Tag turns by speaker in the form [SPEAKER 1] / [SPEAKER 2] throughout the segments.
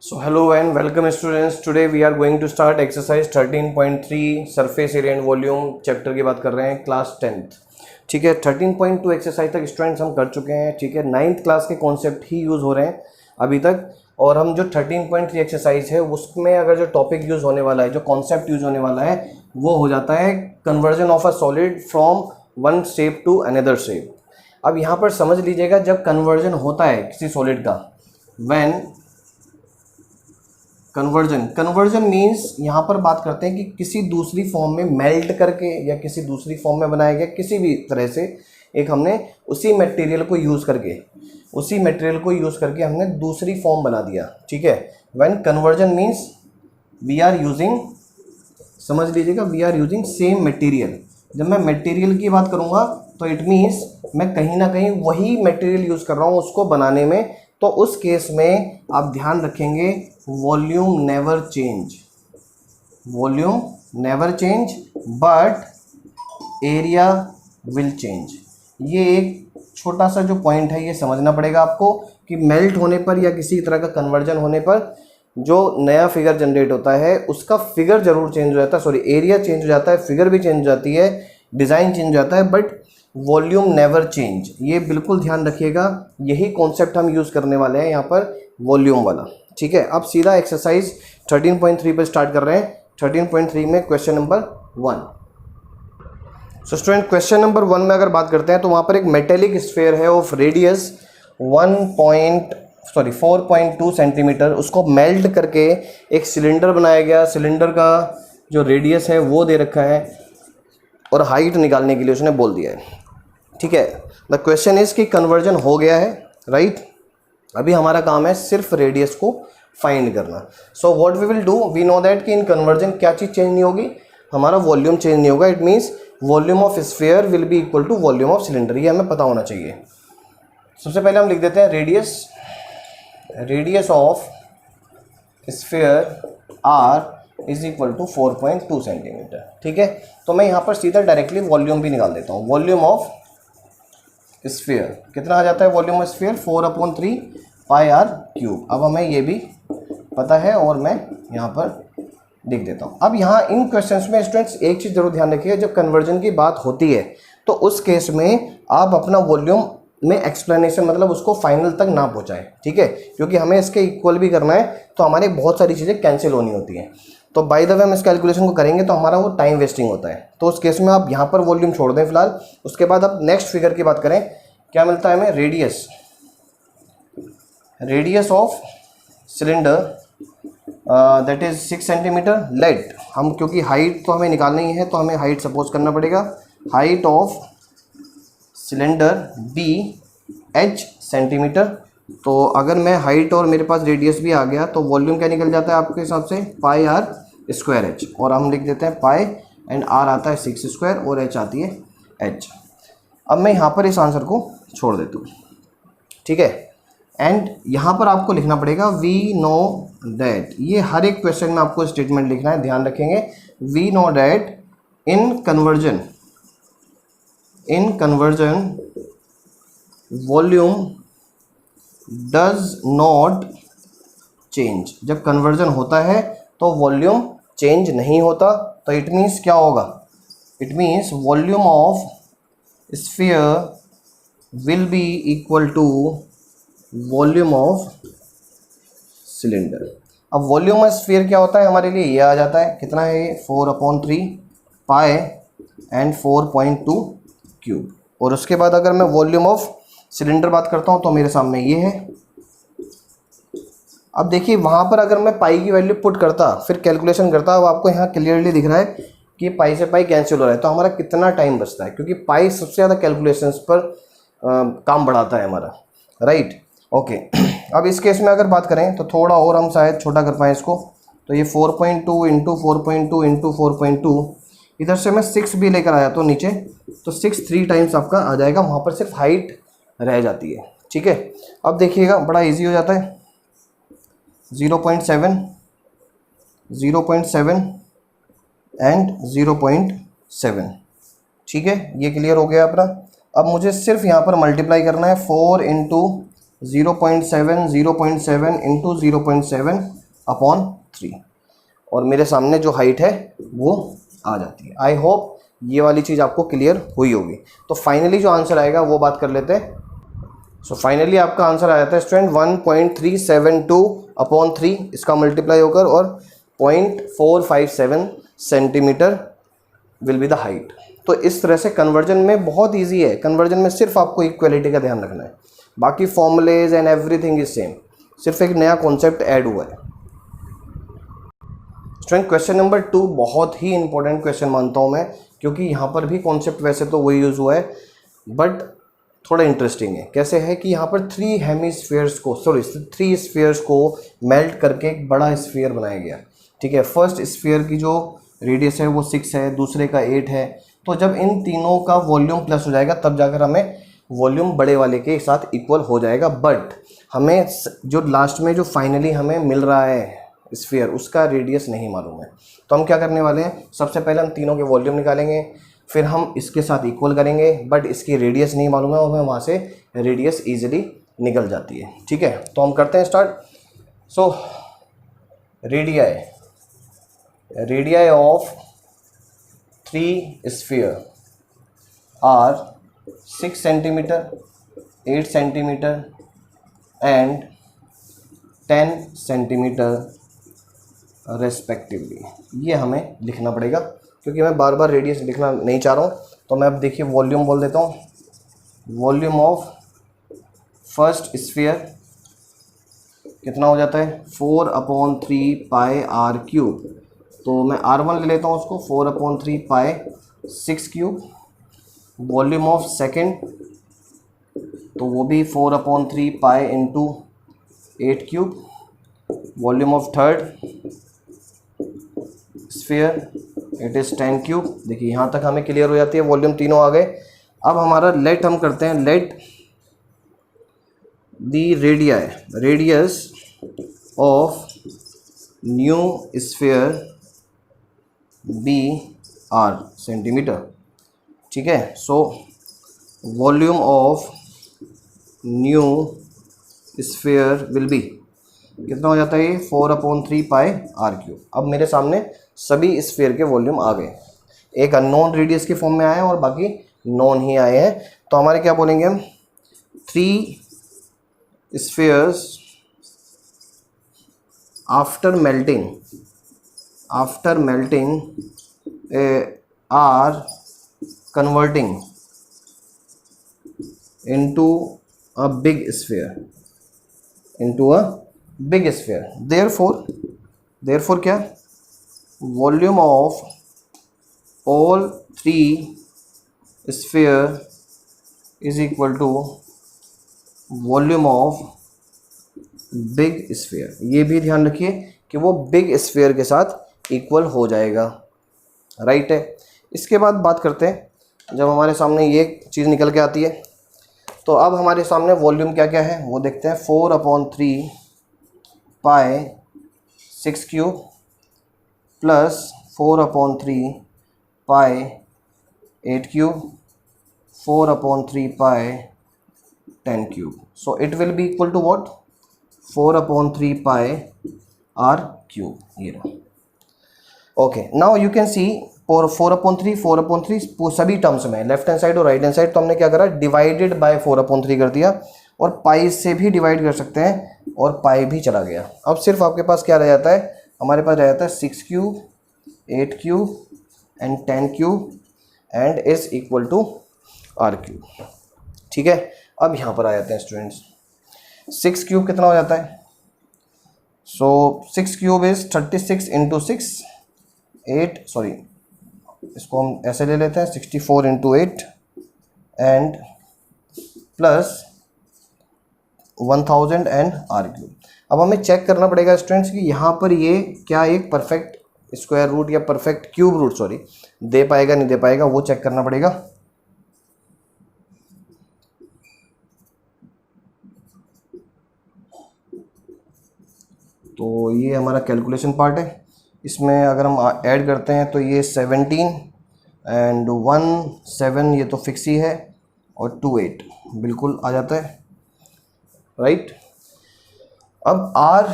[SPEAKER 1] So hello and welcome students. Today we are going to start exercise 13.3 surface area and volume chapter की बात कर रहे हैं class 10th. ठीक है, 13.2 एक्सरसाइज तक स्टूडेंट्स हम कर चुके हैं. ठीक है, 9th क्लास के कॉन्सेप्ट ही यूज़ हो रहे हैं अभी तक. और हम जो 13.3 एक्सरसाइज है उसमें अगर जो टॉपिक यूज़ होने वाला है, जो कॉन्सेप्ट यूज़ होने वाला है वो हो जाता है conversion of a solid from one shape to another shape. अब यहाँ पर समझ लीजिएगा, जब कन्वर्जन होता है किसी सॉलिड का, व्हेन कन्वर्जन मीन्स यहाँ पर बात करते हैं कि किसी दूसरी फॉर्म में मेल्ट करके या किसी दूसरी फॉर्म में बनाया गया किसी भी तरह से एक हमने उसी मटेरियल को यूज़ करके हमने दूसरी फॉर्म बना दिया. ठीक है, when conversion means we are using, समझ लीजिएगा, we are using same material. जब मैं मटेरियल की बात करूँगा तो इट मीन्स मैं कहीं ना कहीं वही मटेरियल यूज़ कर रहा हूँ उसको बनाने में. तो उस केस में आप ध्यान रखेंगे volume never change but area will change. ये एक छोटा सा जो पॉइंट है ये समझना पड़ेगा आपको कि मेल्ट होने पर या किसी तरह का कन्वर्जन होने पर जो नया फिगर जनरेट होता है उसका फिगर जरूर चेंज हो जाता है, सॉरी एरिया चेंज हो जाता है, फिगर भी चेंज हो जाती है, डिज़ाइन चेंज हो जाता है, बट वॉल्यूम नेवर चेंज. ये बिल्कुल ध्यान रखिएगा. यही कॉन्सेप्ट हम यूज़ करने वाले हैं यहाँ पर, वॉल्यूम वाला. ठीक है, अब सीधा एक्सरसाइज 13.3 पर स्टार्ट कर रहे हैं. 13.3 में question number 1. So student, question number 1 में अगर बात करते हैं तो वहाँ पर एक मेटेलिक स्फीयर है ऑफ रेडियस 4.2 सेंटीमीटर. उसको मेल्ट करके एक सिलेंडर बनाया गया. सिलेंडर का जो रेडियस है वो दे रखा है और हाइट निकालने के लिए उसने बोल दिया है. ठीक है, द क्वेश्चन इज कि कन्वर्जन हो गया है, राइट. अभी हमारा काम है सिर्फ रेडियस को फाइंड करना. So what we will do, we know that कि इन कन्वर्जन क्या चीज़ चेंज नहीं होगी, हमारा वॉल्यूम चेंज नहीं होगा. It means volume of sphere will be equal to volume of cylinder. ये हमें पता होना चाहिए. सबसे पहले हम लिख देते हैं radius of sphere R is equal to 4.2 centimetre. ठीक है, तो मैं यहाँ पर सीधा डायरेक्टली वॉल्यूम भी निकाल देता हूँ. वॉल्यूम ऑफ स्फीयर कितना आ जाता है? Volume of sphere 4/3 pi R cube. अब हमें ये भी पता है और मैं यहाँ पर लिख देता हूँ. अब यहाँ इन क्वेश्चंस में स्टूडेंट्स एक चीज़ जरूर ध्यान रखिए, जब कन्वर्जन की बात होती है तो उस केस में आप अपना वॉल्यूम में एक्सप्लेनेशन मतलब उसको फाइनल तक ना पहुँचाएं. ठीक है, क्योंकि हमें इसके इक्वल भी करना है तो हमारी बहुत सारी चीज़ें कैंसिल होनी होती हैं. तो बाय द वे हम इस कैलकुलेशन को करेंगे तो हमारा वो टाइम वेस्टिंग होता है. तो उस केस में आप यहाँ पर वॉल्यूम छोड़ दें फिलहाल. उसके बाद अब नेक्स्ट फिगर की बात करें, क्या मिलता है हमें? Radius of cylinder that is 6 centimetre. Let हम, क्योंकि हाइट तो हमें निकालनी है तो हमें हाइट सपोज करना पड़ेगा. Height of cylinder be h centimetre. तो अगर मैं हाइट और मेरे पास रेडियस भी आ गया तो वॉल्यूम क्या निकल जाता है आपके हिसाब से? पाई आर स्क्वायर एच. और हम लिख देते हैं पाई एंड आर आता है 6 स्क्वायर और एच आती है एच. अब मैं यहाँ पर इस आंसर को छोड़ देता हूँ. ठीक है, एंड यहाँ पर आपको लिखना पड़ेगा वी नो दैट. ये हर एक क्वेश्चन में आपको स्टेटमेंट लिखना है, ध्यान रखेंगे. We know that in conversion volume does not change. जब कन्वर्जन होता है तो वॉल्यूम चेंज नहीं होता. तो इट मीन्स क्या होगा? It means volume of sphere will be equal to volume of cylinder. अब वॉल्यूम ऑफ स्फीयर क्या होता है हमारे लिए? ये आ जाता है, कितना है ये? 4/3 पाई एंड 4.2 क्यूब. और उसके बाद अगर मैं वॉल्यूम ऑफ सिलेंडर बात करता हूँ तो मेरे सामने ये है. अब देखिए वहाँ पर अगर मैं पाई की वैल्यू पुट करता फिर कैलकुलेशन करता, अब आपको यहाँ क्लियरली दिख रहा है कि पाई से पाई कैंसिल हो रहा है. तो हमारा कितना टाइम बचता है, क्योंकि पाई सबसे ज़्यादा कैलकुलेशंस पर काम बढ़ाता है हमारा, राइट. ओके, अब इस केस में अगर बात करें तो थोड़ा और हम शायद छोटा कर पाएँ इसको. तो ये 4.2 इंटू 4.2 इंटू 4.2, इधर से मैं 6 भी लेकर आया तो नीचे, तो 6 3 टाइम्स आपका आ जाएगा. वहाँ पर सिर्फ हाइट रह जाती है. ठीक है, अब देखिएगा बड़ा इजी हो जाता है. 0.7 एंड 0.7. ठीक है, ये क्लियर हो गया अपना. अब मुझे सिर्फ यहाँ पर मल्टीप्लाई करना है 4 इंटू 0.7 0.7 इंटू 0.7 अपॉन 3, और मेरे सामने जो हाइट है वो आ जाती है। आई होप ये वाली चीज़ आपको क्लियर हुई होगी। तो फाइनली जो आंसर आएगा वो बात कर लेते हैं। सो फाइनली आपका आंसर आ जाता है स्टूडेंट 1.372 अपॉन 3, इसका मल्टीप्लाई होकर, और 0.457 centimetre will be the height. तो इस तरह से कन्वर्जन में बहुत इजी है। कन्वर्जन में सिर्फ आपको इक्वलिटी का ध्यान रखना है, बाकी formulas and everything is same, सिर्फ एक नया कॉन्सेप्ट ऐड हुआ है। स्टूडेंट क्वेश्चन नंबर 2 बहुत ही इंपॉर्टेंट क्वेश्चन मानता हूँ मैं, क्योंकि यहाँ पर भी कॉन्सेप्ट वैसे तो वही यूज़ हुआ है, बट थोड़ा इंटरेस्टिंग है। कैसे है कि यहाँ पर 3 स्फीयर्स को मेल्ट करके एक बड़ा स्फीयर बनाया गया। ठीक है, फर्स्ट स्फीयर की जो रेडियस है वो 6 है, दूसरे का 8 है। तो जब इन तीनों का वॉल्यूम प्लस हो जाएगा तब जाकर हमें वॉल्यूम बड़े वाले के साथ इक्वल हो जाएगा। बट हमें जो लास्ट में जो फाइनली हमें मिल रहा है स्फीयर, उसका रेडियस नहीं मालूम है। तो हम क्या करने वाले हैं, सबसे पहले हम तीनों के वॉल्यूम निकालेंगे, फिर हम इसके साथ इक्वल करेंगे, बट इसकी रेडियस नहीं मालूम है और हमें वहाँ से रेडियस ईजिली निकल जाती है। ठीक है, तो हम करते हैं start. So radii of 3 sphere R 6 centimetre, 8 centimetre and 10 centimetre respectively. ये हमें लिखना पड़ेगा, क्योंकि मैं बार बार रेडियस लिखना नहीं चाह रहा हूँ। तो मैं अब देखिए वॉल्यूम बोल देता हूँ। वॉल्यूम ऑफ फर्स्ट स्फीयर कितना हो जाता है, 4/3 पाई आर क्यूब। तो मैं R1 ले लेता हूँ उसको, 4/3 pi 6 cube. Volume of second तो वो भी 4/3 pi into 8 cube. Volume of third sphere it is 10 cube. देखिए यहाँ तक हमें क्लियर हो जाती है, वॉल्यूम तीनों आ गए। अब हमारा लेट हम करते हैं, let the radius of new sphere be R centimetre. ठीक है, so volume of new sphere will be कितना हो जाता है ये, 4/3 पाई आर क्यूब। अब मेरे सामने सभी स्फीयर के वॉल्यूम आ गए, एक अननोन रेडियस के फॉर्म में आए हैं और बाकी नोन ही आए हैं। तो हमारे क्या बोलेंगे हम, 3 spheres after melting or converting into a big sphere, therefore क्या, volume of all 3 sphere is equal to volume of big sphere. ये भी ध्यान रखिए कि वो बिग स्फीयर के साथ इक्वल हो जाएगा, राइट है। इसके बाद बात करते हैं, जब हमारे सामने ये चीज़ निकल के आती है तो अब हमारे सामने वॉल्यूम क्या क्या है वो देखते हैं। 4/3 pi 6 cube plus 4/3 pi 8 cube, 4/3 pi 10 cube. So it will be equal to what, 4/3 pi R cube. ये रहा। Okay, now you can see 4/3 सभी टर्म्स में, लेफ्ट हैंड साइड और राइट हैंड साइड। तो हमने क्या करा, डिवाइडेड बाय 4/3 कर दिया, और पाई से भी डिवाइड कर सकते हैं और पाई भी चला गया। अब सिर्फ आपके पास क्या रह जाता है, हमारे पास रह जाता है 6 cube, 8 cube and 10 cube and is equal to R cube. ठीक है, अब यहाँ पर आ जाते हैं स्टूडेंट्स, 6 क्यूब कितना हो जाता है, सो 6 क्यूब इज 36 इंटू 6, इसको हम ऐसे ले लेते हैं 64 into 8 and plus 1000 and R cube. अब हमें चेक करना पड़ेगा स्टूडेंट्स कि यहाँ पर ये क्या एक परफेक्ट स्क्वायर रूट या परफेक्ट क्यूब रूट दे पाएगा नहीं दे पाएगा, वो चेक करना पड़ेगा। तो ये हमारा कैलकुलेशन पार्ट है, इसमें अगर हम ऐड करते हैं तो ये 17 एंड 1 7 ये तो फिक्स ही है, और 2 8 बिल्कुल आ जाता है। राइट। अब r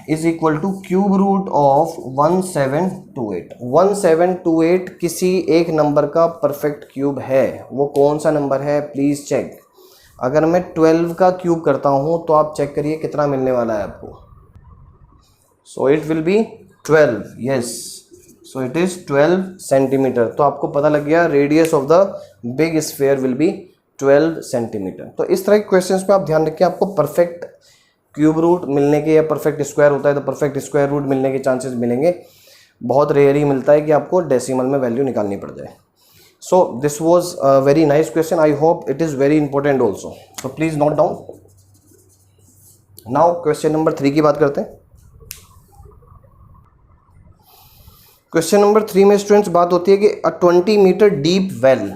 [SPEAKER 1] is equal to cube root of 1728। 1728 किसी एक नंबर का परफेक्ट क्यूब है। वो कौन सा नंबर है प्लीज़ चेक। अगर मैं 12 का क्यूब करता हूँ तो आप चेक करिए कितना मिलने वाला है आपको। सो it will B 12, yes. So it is 12 centimetre. तो आपको पता लग गया radius of the big sphere will B 12 centimetre. तो इस तरह के क्वेश्चंस पे आप ध्यान रखिए, आपको परफेक्ट क्यूब रूट मिलने के या परफेक्ट स्क्वायर होता है तो परफेक्ट स्क्वायर रूट मिलने के चांसेस मिलेंगे। बहुत रेयर ही मिलता है कि आपको डेसिमल में वैल्यू निकालनी पड़ जाए। So this was a very nice question, I hope it is very important also. So please note down. Now question number 3 की बात करते हैं। क्वेश्चन नंबर 3 में स्टूडेंट्स बात होती है कि अ 20 मीटर डीप वेल।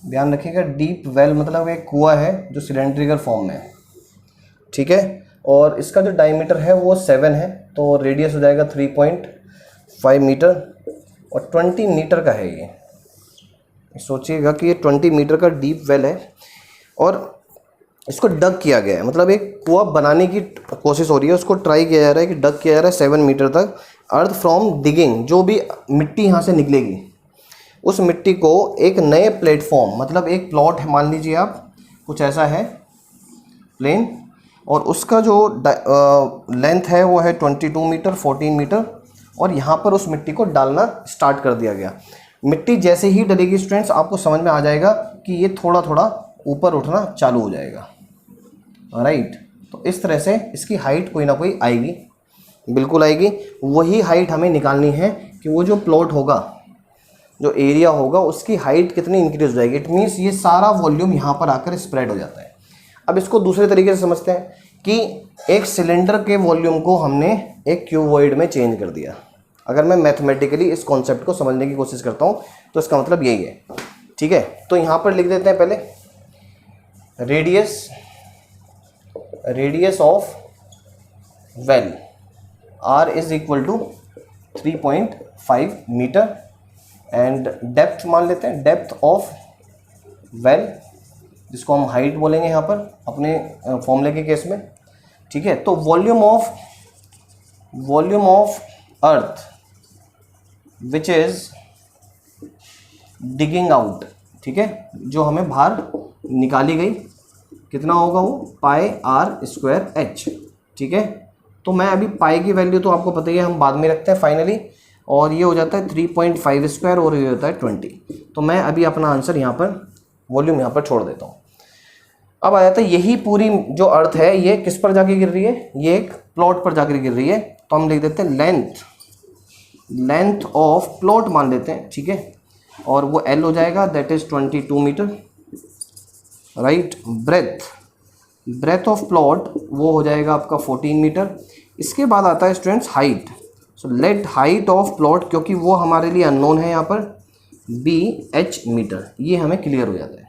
[SPEAKER 1] ध्यान रखिएगा, डीप वेल मतलब एक कुआं है जो सिलेंड्रिकल फॉर्म में है, ठीक है। और इसका जो डायमीटर है वो 7 है, तो रेडियस हो जाएगा 3.5 मीटर और 20 मीटर का है ये। सोचिएगा कि ये 20 मीटर का डीप वेल है और इसको डग किया गया है, मतलब एक कुआं बनाने की कोशिश हो रही है, उसको ट्राई किया जा रहा है कि डग किया जा रहा है 7 मीटर तक। अर्थ फ्रॉम डिगिंग, जो भी मिट्टी यहाँ से निकलेगी उस मिट्टी को एक नए प्लेटफॉर्म, मतलब एक प्लॉट है, मान लीजिए आप कुछ ऐसा है प्लेन, और उसका जो लेंथ है वो है 22 मीटर 14 मीटर, और यहाँ पर उस मिट्टी को डालना स्टार्ट कर दिया गया। मिट्टी जैसे ही डलेगी स्टूडेंट्स आपको समझ में आ जाएगा कि ये थोड़ा थोड़ा ऊपर उठना चालू हो जाएगा, राइट। तो इस तरह से इसकी हाइट कोई ना कोई आएगी, बिल्कुल आएगी। वही हाइट हमें निकालनी है कि वो जो प्लॉट होगा, जो एरिया होगा, उसकी हाइट कितनी इंक्रीज हो जाएगी। इट मीन्स ये सारा वॉल्यूम यहाँ पर आकर स्प्रेड हो जाता है। अब इसको दूसरे तरीके से समझते हैं कि एक सिलेंडर के वॉल्यूम को हमने एक क्यूबॉइड में चेंज कर दिया। अगर मैं मैथमेटिकली इस कॉन्सेप्ट को समझने की कोशिश करता हूँ तो इसका मतलब यही है, ठीक है। तो यहाँ पर लिख देते हैं पहले radius of well r is equal to 3.5 metre and depth मान लेते हैं, डेप्थ ऑफ वेल, जिसको हम हाइट बोलेंगे यहाँ पर अपने फॉर्मूले के केस में, ठीक है। तो volume of earth which is digging out, ठीक है, जो हमें बाहर निकाली गई, कितना होगा वो पाई आर स्क्वायर एच, ठीक है। तो मैं अभी पाई की वैल्यू तो आपको पता ही है, हम बाद में रखते हैं फाइनली, और ये हो जाता है 3.5 स्क्वायर और ये होता है 20। तो मैं अभी अपना आंसर यहाँ पर वॉल्यूम यहाँ पर छोड़ देता हूँ। अब आ जाता है यही पूरी जो अर्थ है ये किस पर जाके गिर रही है, ये एक प्लॉट पर जाकर गिर रही है। तो हम लिख देते हैं लेंथ ऑफ प्लॉट मान लेते हैं, ठीक है, और वो एल हो जाएगा, that is 22 metre, right. Breadth of plot वो हो जाएगा आपका 14 मीटर। इसके बाद आता है students height. So let height of plot, क्योंकि वो हमारे लिए अननोन है यहाँ पर, BH मीटर, ये हमें क्लियर हो जाता है।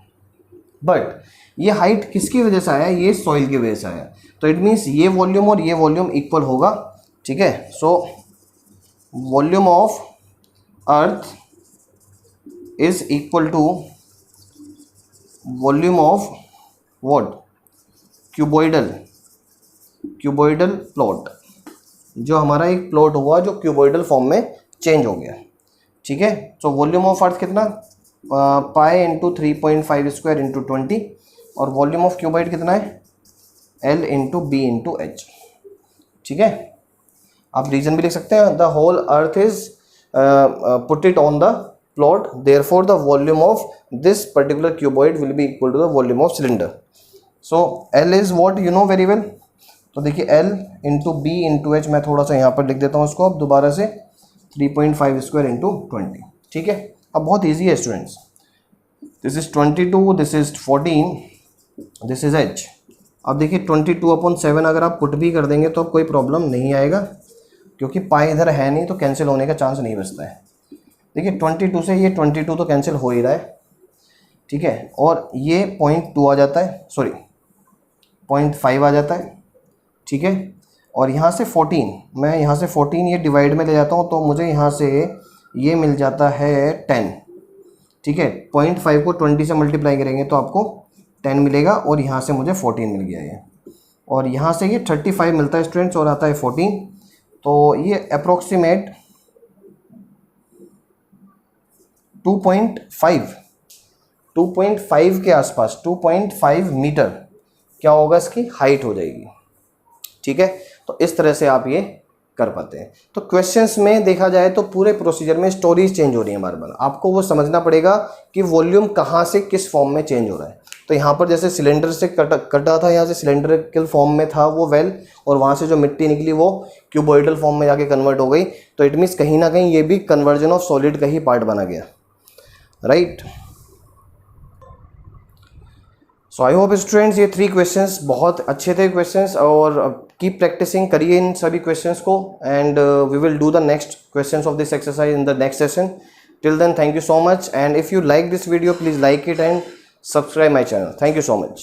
[SPEAKER 1] बट ये हाइट किसकी वजह से आया, ये सॉइल की वजह से आया। तो इट मीन्स ये वॉल्यूम और ये वॉल्यूम इक्वल होगा, ठीक है। So volume of earth is equal to volume of what, cuboidal plot, जो हमारा एक प्लॉट हुआ जो क्यूबॉइडल फॉर्म में चेंज हो गया, ठीक है। तो वॉल्यूम ऑफ अर्थ कितना, पाई इंटू 3.5 स्क्वायर इंटू 20, और वॉल्यूम ऑफ क्यूबॉइड कितना है, L into B into H, ठीक है। आप रीजन भी लिख सकते हैं, the whole earth is put it on the plot, therefore the volume of this particular cuboid will be equal to the volume of cylinder. So L is what you know very well. तो देखिए L into B into H, मैं थोड़ा सा यहाँ पर लिख देता हूँ इसको अब दोबारा से, 3.5 स्क्वायर इंटू 20, ठीक है। अब बहुत ईजी है students, this is 22, this is 14, this is H. अब देखिए 22/7 अगर आप पुट भी कर देंगे तो कोई प्रॉब्लम नहीं आएगा, क्योंकि पाई इधर है नहीं तो कैंसिल होने का चांस नहीं बचता है। देखिए 22 से ये 22 तो कैंसिल हो ही रहा है, ठीक है, और ये 0.2 आ जाता है, सॉरी 0.5 आ जाता है, ठीक है। और यहाँ से 14, मैं यहाँ से 14 ये डिवाइड में ले जाता हूँ तो मुझे यहाँ से ये मिल जाता है 10, ठीक है। 0.5 को 20 से मल्टीप्लाई करेंगे तो आपको 10 मिलेगा, और यहाँ से मुझे 14 मिल गया ये, और यहाँ से ये 35 मिलता है स्टूडेंट्स और आता है 14, तो ये अप्रोक्सीमेट 2.5 के आसपास 2.5 मीटर क्या होगा इसकी हाइट हो जाएगी। ठीक है, तो इस तरह से आप ये कर पाते हैं। तो क्वेश्चंस में देखा जाए तो पूरे प्रोसीजर में स्टोरीज चेंज हो रही है बार बार, आपको वो समझना पड़ेगा कि वॉल्यूम कहाँ से किस फॉर्म में चेंज हो रहा है। तो यहाँ पर जैसे सिलेंडर से कटा था, यहाँ से सिलेंड्रिकल फॉर्म में था वो वेल, और वहाँ से जो मिट्टी निकली वो क्यूबॉइडल फॉर्म में जाके कन्वर्ट हो गई, तो इट मीन्स कहीं ना कहीं ये भी कन्वर्जन ऑफ सॉलिड का ही पार्ट बना गया, right. So I hope students ये 3 क्वेश्चंस बहुत अच्छे थे क्वेश्चंस, और कीप प्रैक्टिसिंग करिए इन सभी क्वेश्चंस को, and we will do the next questions of this exercise in the next session. Till then, thank you so much, and if you like this video please like it and subscribe my channel. Thank you so much.